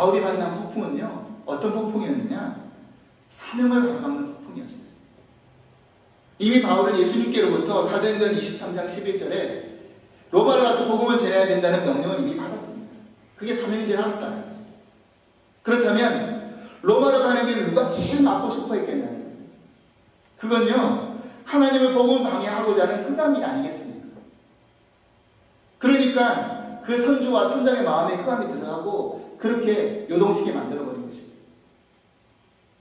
바울이 만난 폭풍은요, 어떤 폭풍이었느냐? 사명을 가로막는 폭풍이었어요. 이미 바울은 예수님께로부터 사도행전 23장 11절에 로마로 가서 복음을 전해야 된다는 명령을 이미 받았습니다. 그게 사명인 줄 알았다는 거예요. 그렇다면 로마로 가는 길을 누가 제일 막고 싶어 했겠냐는, 그건요, 하나님의 복음을 방해하고자 하는 흑암이 아니겠습니까? 그러니까 그 선주와 선장의 마음에 흑암이 들어가고 그렇게 요동치게 만들어버린 것입니다.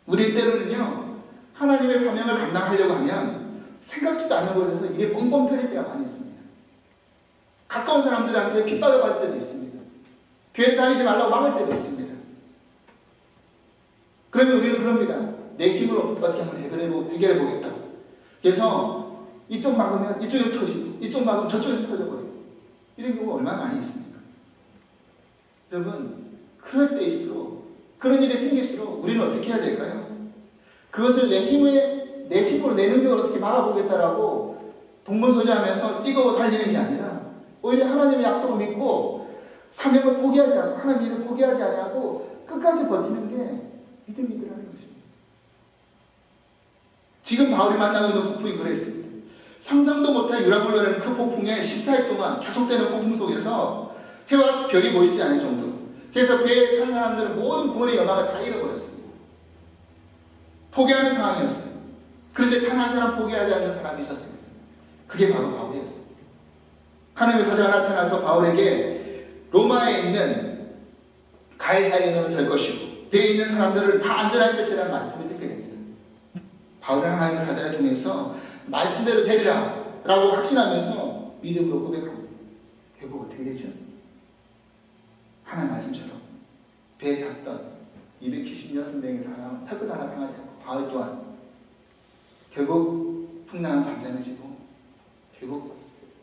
우리 때로는요, 하나님의 사명을 감당하려고 하면 생각지도 않는 곳에서 일이 뻥뻥 터질 때가 많이 있습니다. 가까운 사람들한테 핍박을 받을 때도 있습니다. 교회를 다니지 말라고 막을 때도 있습니다. 그러면 우리는 그럽니다. 내 힘으로 어떻게 하면 해결해 보겠다. 그래서 이쪽 막으면 이쪽에서 터지고, 이쪽 막으면 저쪽에서 터져버리고, 이런 경우가 얼마나 많이 있습니까? 여러분, 그럴 때일수록, 그런 일이 생길수록 우리는 어떻게 해야 될까요? 그것을 내 힘으로 내 능력을 어떻게 막아보겠다라고 동분서주하면서 뛰고 달리는 게 아니라, 오히려 하나님의 약속을 믿고 사명을 포기하지 않고, 하나님의 일을 포기하지 않고 끝까지 버티는 게 믿음이라는 것입니다. 지금 바울이 만나고 있는 폭풍이 그랬습니다. 상상도 못할 유라굴로라는 그 폭풍에 14일 동안 계속되는 폭풍 속에서 해와 별이 보이지 않을 정도로, 그래서 배에 탄 사람들은 모든 구원의 여망을 다 잃어버렸습니다. 포기하는 상황이었어요. 그런데 단 한 사람 포기하지 않는 사람이 있었습니다. 그게 바로 바울이었습니다. 하나님의 사자가 나타나서 바울에게 로마에 있는 가이사랴에 설 것이고 배에 있는 사람들을 다 안전할 것이라는 말씀을 듣게 됩니다. 바울은 하나님의 사자를 통해서 말씀대로 되리라 라고 확신하면서 믿음으로 고백합니다. 결국 어떻게 되죠? 하나님 말씀처럼 배에 탔던 276명의 사람 털끝 하나 상하지 않고 바울 또한 결국 풍랑은 잠잠해지고 결국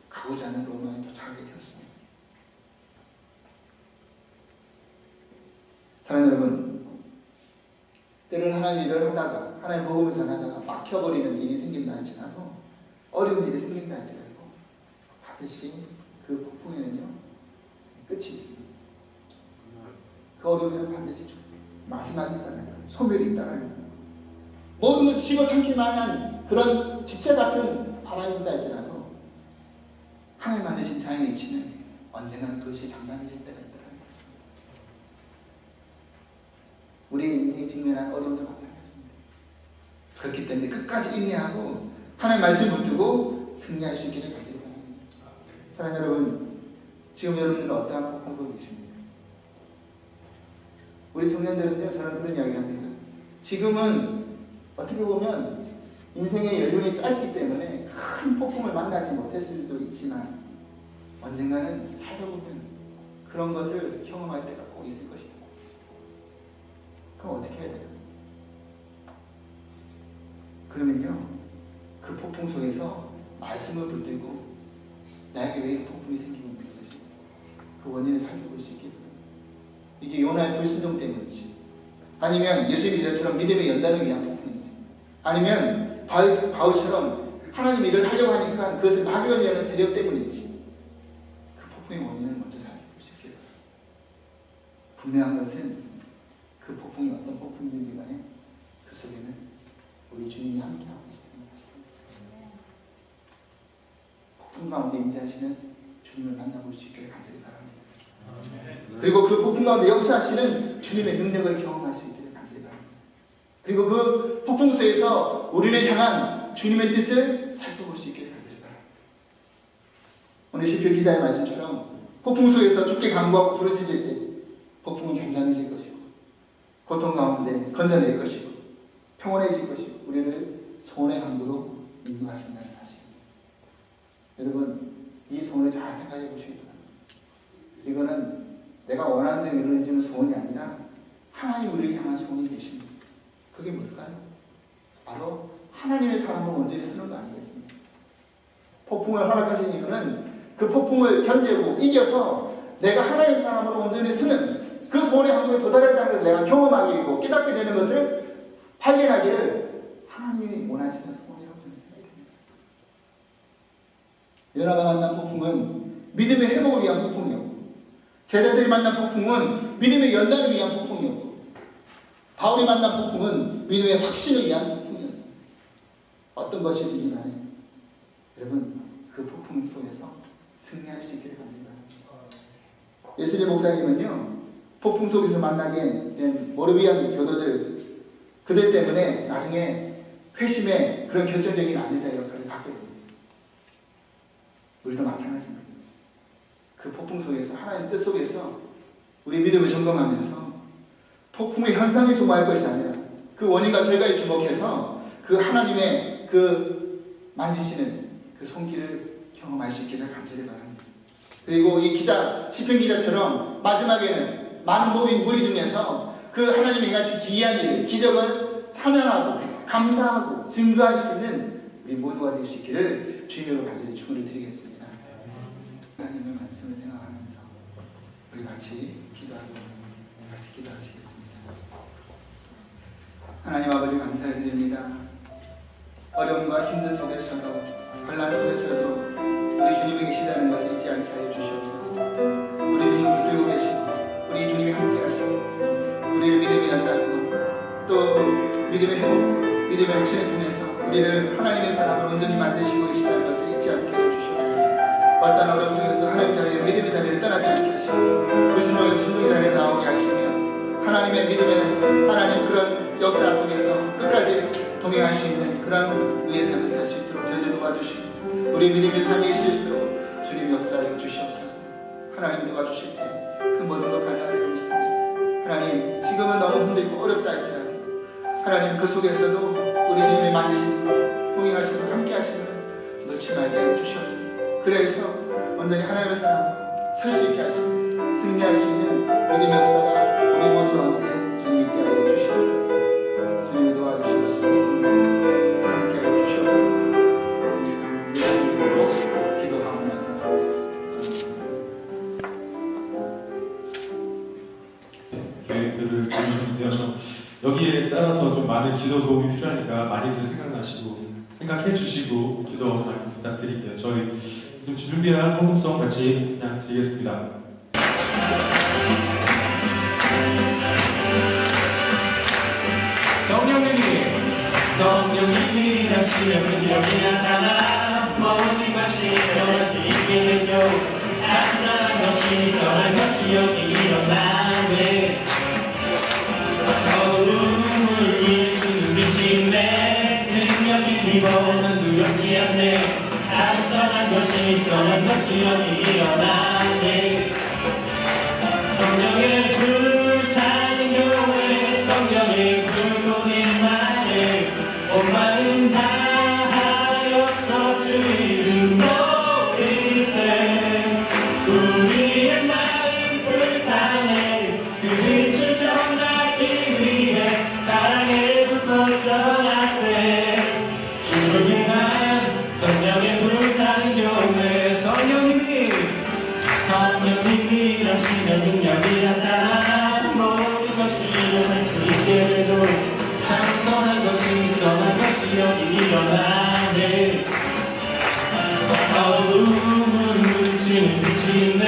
가고자 하는 로마에 도착하게 되었습니다. 사랑하는 여러분, 때로는 하나님 일을 하다가, 하나님 복음을 전하다가 막혀버리는 일이 생긴다 할지라도, 어려운 일이 생긴다 할지라도 반드시 그 폭풍에는요 끝이 있습니다. 그 어려움에는 반드시 마지막이 있다는 거예요. 소멸이 있다는 거예요. 모든 것을 집어삼킬 만한 그런 집체 같은 바람이 분다 할지라도 하나님 만드신 자연의 이치는 언젠가는 그것이 잠잠해질 때가 있다는 것입니다. 우리의 인생이 직면한 어려움도 마찬가지입니다. 그렇기 때문에 끝까지 인내하고 하나님 말씀을 붙들고 승리할 수 있기를 간절히 바랍니다. 사랑하는 여러분, 지금 여러분들은 어떠한 폭풍 속에 계십니까? 우리 청년들은요, 저는 그런 이야기를 합니다. 지금은 어떻게 보면 인생의 연륜이 짧기 때문에 큰 폭풍을 만나지 못했을 수도 있지만 언젠가는 살다 보면 그런 것을 경험할 때가 꼭 있을 것이다. 그럼 어떻게 해야 돼요? 그러면요, 그 폭풍 속에서 말씀을 붙들고 나에게 왜 이런 폭풍이 생기고 있는 거지? 그 원인을 살펴볼 수 있게. 이게 요나의 불순종 때문이지, 아니면 예수님의 제자처럼 믿음의 연단을 위한 폭풍인지, 아니면 바울처럼 하나님 일을 하려고 하니까 그것을 막으려는 세력 때문인지, 그 폭풍의 원인을 먼저 살펴볼 수 있게. 분명한 것은 그 폭풍이 어떤 폭풍이든지 간에 그 속에는 우리 주님이 함께하고 계시다는 것입니다. 폭풍 가운데 임재하시는 주님을 만나볼 수 있기를 간절히 바랍니다. 그리고 그 폭풍 가운데 역사하시는 주님의 능력을 경험할 수 있기를 간절히 바랍니다. 그리고 그 폭풍 속에서 우리를 향한 주님의 뜻을 살펴볼 수 있기를 간절히 바랍니다. 오늘 시편 기자의 말씀처럼 폭풍 속에서 죽게 간구하고 부르짖을 때 폭풍은 잠잠해질 것이고 고통 가운데 건져낼 것이고 평온해질 것이고 우리를 소원의 강구로 인도하신다는 사실입니다. 여러분, 이 소원을 잘 생각해 보시기 바랍니다. 이거는 내가 원하는 대로 이루어지는 소원이 아니라 하나님 우리를 향한 소원이 계십니다. 그게 뭘까요? 바로 하나님의 사람으로 온전히 서는 거 아니겠습니까? 폭풍을 허락하신 이유는 그 폭풍을 견디고 이겨서 내가 하나님의 사람으로 온전히 서는 그 소원의 한국에 도달했다는 것을 내가 경험하게 되고 깨닫게 되는 것을 발견하기를 하나님이 원하시는 소원이라고 저는 생각이 됩니다. 요나가 만난 폭풍은 믿음의 회복을 위한 폭풍이었고, 제자들이 만난 폭풍은 믿음의 연단을 위한 폭풍이었고, 바울이 만난 폭풍은 믿음의 확신을 위한 폭풍이었습니다. 어떤 것이든지 간에 여러분 그 폭풍 속에서 승리할 수 있기를 간절히 바랍니다. 예수님 목사님은요, 폭풍 속에서 만나게 된 모르비안 교도들, 그들 때문에 나중에 회심의 그런 결정적인 안내자의 역할을 받게 됩니다. 우리도 마찬가지입니다. 그 폭풍 속에서, 하나님의 뜻 속에서 우리 믿음을 점검하면서 폭풍의 현상에 주목할 것이 아니라 그 원인과 결과에 주목해서 그 하나님의 그 만지시는 그 손길을 경험할 수 있기를 간절히 바랍니다. 그리고 이 기자, 시편 기자처럼 마지막에는 많은 모인 무리 중에서 그 하나님의 같이 기이한 일, 기적을 찬양하고 감사하고 증거할 수 있는 우리 모두가 될 수 있기를 주님으로 간절히 축원을 드리겠습니다. 하나님의 말씀을 생각하면서 우리 같이 기도하시겠습니다. 하나님 아버지 감사를 드립니다. 어려움과 힘든 속에서도, 환난 속에서도 우리 주님이 계시다는 것을 잊지 않게 하여 주시옵소서. 우리 주님 붙들고 계시고 우리 주님이 함께 하시고 우리를 믿음에 연다는 것, 또 믿음의 회복, 믿음의 확신을 통해서 우리를 하나님의 사람으로 온전히 만드시고 계시다는 것을 잊지 않게 하여 주시옵소서. 어떠한 어려움 속에서도 하나님의 자리에, 믿음의 자리를 떠나지 않게 하시고 그 신앙에서 신앙의 자리를 나오게 하시며 하나님의 믿음의 하나님 그런 역사 속에서 끝까지 동행할 수 있는 그런 의의 삶을 살 수 있도록 저희들 도와주시고 우리 믿음의 삶이 있을 수 있도록 주님 역사하여 주시옵소서. 하나님 도와주실 때 그 모든 것 가능하리라 믿습니다. 하나님 지금은 너무 힘들고 어렵다 할지라도 하나님 그 속에서도 우리 주님의 만지시고 동행하시고 함께 하시면 놓지 말게 하여 주시옵소서. 그래서 온전히 하나님의 사람으로 설 수 있게 하시고 승리할 수 있는 믿음의 역사가 우리 모두 가운데 주님 있게 하여 주시옵소서. 주님이 도와주실 것을 믿습니다. 함께 하여 주시옵소서. 예수님으로 기도하옵나이다. 계획들을 주시는데요. 여기에 따라서 좀 많은 기도 도움이 필요하니까 많이들 생각해 주시고 기도 많이 부탁드릴게요. 저희 지금 준비한 헌금송 같이 그냥 드리겠습니다. 성령님이 하시면 능력이 나타나 모든 것이 변할 수 있게 해줘. 찬성한 것이 선한 것이 여기 일어나네. 어둠을 비추는 빛인데 능력이 비보는 두렵지 않네. 찬성한 것이 선한 것이 여기 일어나네. 성령의 불타는 교회, 성령의 불꽃이 많네. 온 마음 다하여서 주 이름 높이세. 우리의 마음 불타네. 그 빛을 전하기 위해 사랑의 불꽃 전하세. 주를 위한 성령의 불타는 교회. 성령님이 하시면 능력이 나타나 모든 것이 일어날 수 있게 해줘. 찬성한 것이 선한 것이 여기 일어나네. 어둠을 물리치는 빛이 있네.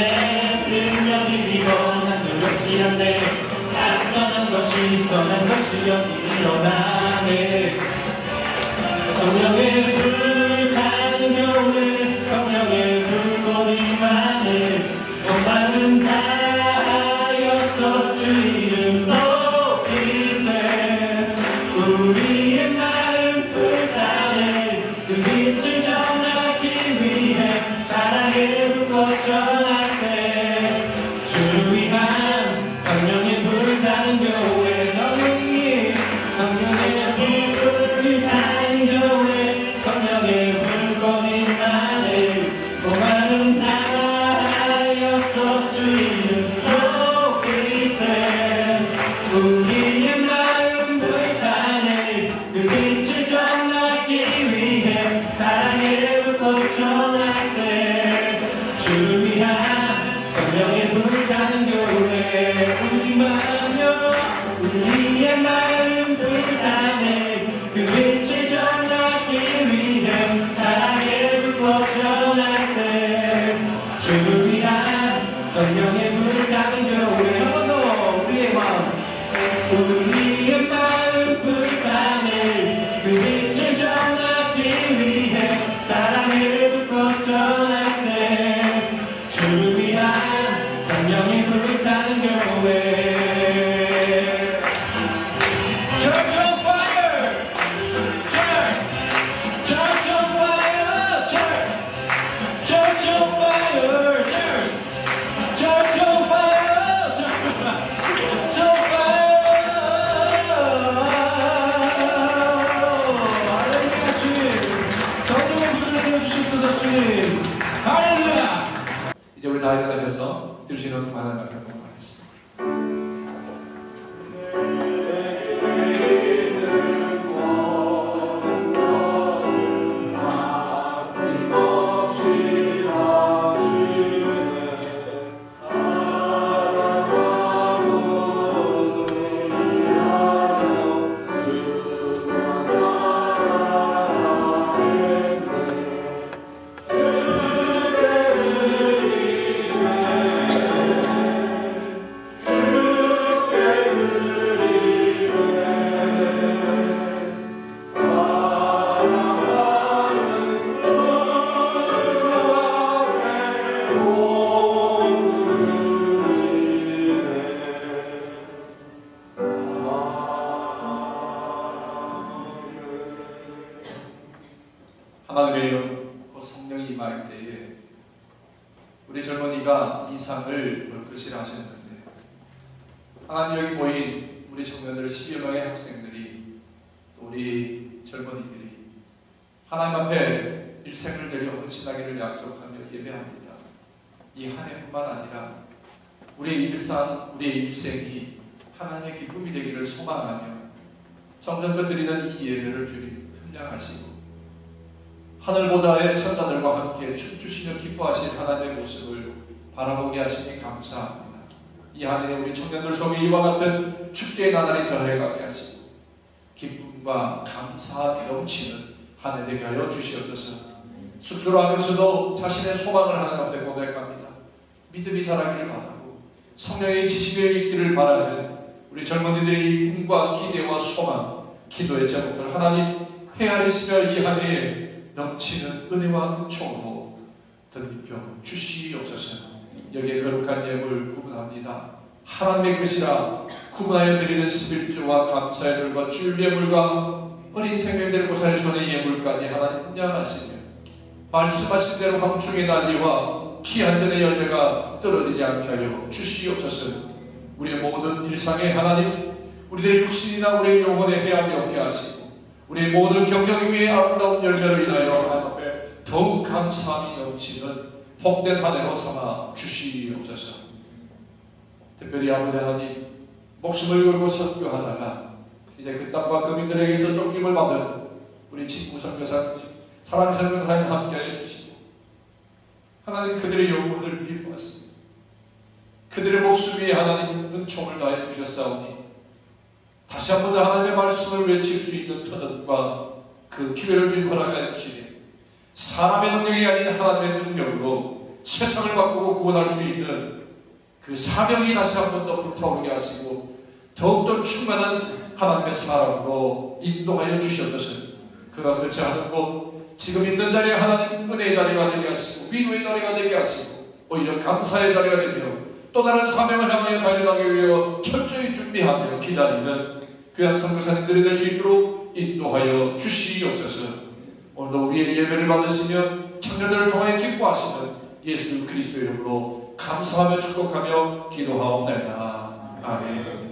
능력이 비거나 두렵지 않네. 찬성한 것이 선한 것이 여기 일어나네. 성령의 불타는 교회, 성령의 불꽃이 많네. 온 마음 다하여서 주 이름 높이세. 우리의 마음 불타네. 그 빛을 전하기 위해 사랑의 불꽃 전하세. 주를 위한 성령의 불타는 교회. 성령의 불타는 교회. 성령의 불꽃이 많네. 온 마음 다하여서 주 이름 높이세. 우리의 마음 불타네. 그 빛을 전하기 위해 사랑의 불꽃 전하세. 주를 위한 성령의 불타는 교회. 우리의 마음 불타네. 그 빛을 전하기 위해 사랑의 불꽃 전하세. 주를 위한 성령의 불타는 들으시는 하나님 앞에 고백하겠습니다. 하나님의 이름 곧 성령이 임할 때에 우리 젊은이가 이 상을 볼 것이라 하셨는데, 하나님 여기 모인 우리 청년들 10여 명의 학생들이 또 우리 젊은이들이 하나님 앞에 일생을 들여 헌신하기를 약속하며 예배합니다. 이 한 해뿐만 아니라 우리의 일상, 우리의 일생이 하나님의 기쁨이 되기를 소망하며 정성껏 드리는 이 예배를 주님 흠량하시고 하늘 보좌의 천사들과 함께 춤추시며 기뻐하신 하나님의 모습을 바라보게 하시니 감사합니다. 이 한 해 우리 청년들 속에 이와 같은 축제의 나날이 더해가게 하시고 기쁨과 감사함이 넘치는 한 해 되게 하여 주시옵소서. 쑥스러워하면서도 자신의 소망을 하나님 앞에 고백합니다. 믿음이 자라기를 바라고 성령의 지식이 있기를 바라는 우리 젊은이들의 꿈과 기대와 소망, 기도의 제목들 하나님 헤아리시며 이 한 해에 넘치는 은혜와 은총으로 덧입혀 주시옵소서. 여기에 거룩한 예물 구분합니다. 하나님의 것이라 구분하여 드리는 11조와 감사의 물과 주일 예물과 어린 생명들의 고사의 손의 예물까지 하나님 양하시며 말씀하신 대로 황충의 난리와 귀한 들의 열매가 떨어지지 않게 하여 주시옵소서. 우리의 모든 일상에 하나님 우리들의 육신이나 우리의 영혼에 해함이 없게 하시고 우리의 모든 경영 위의 아름다운 열매로 인하여 하나님 앞에 더욱 감사함이 넘치는 복된 한 해로 삼아 주시옵소서. 특별히 아버지 하나님 목숨을 걸고 선교하다가 이제 그 땅과 거민들에게서 쫓김을 받은 우리 친구 선교사님, 사랑 선교사님 함께하여 주시고 하나님 그들의 영혼을 빌어왔습니다. 그들의 목숨 위에 하나님 은총을 다해 주셨사오니 다시 한 번 더 하나님의 말씀을 외칠 수 있는 터전과 그 기회를 주님 허락하여 주시니 사람의 능력이 아닌 하나님의 능력으로 세상을 바꾸고 구원할 수 있는 그 사명이 다시 한 번 더 불타오르게 하시고 더욱더 충만한 하나님의 사랑으로 인도하여 주시옵소서. 그가 거처하는 곳 지금 있는 자리에 하나님 은혜의 자리가 되게 하시고 위로의 자리가 되게 하시고 오히려 감사의 자리가 되며 또 다른 사명을 향하여 달려나기 위하여 철저히 준비하며 기다리는 귀한 선교사님들이 될 수 있도록 인도하여 주시옵소서. 오늘도 우리의 예배를 받으시며 청년들을 통하여 기뻐하시는 예수 그리스도의 이름으로 감사하며 축복하며 기도하옵나이다. 아멘.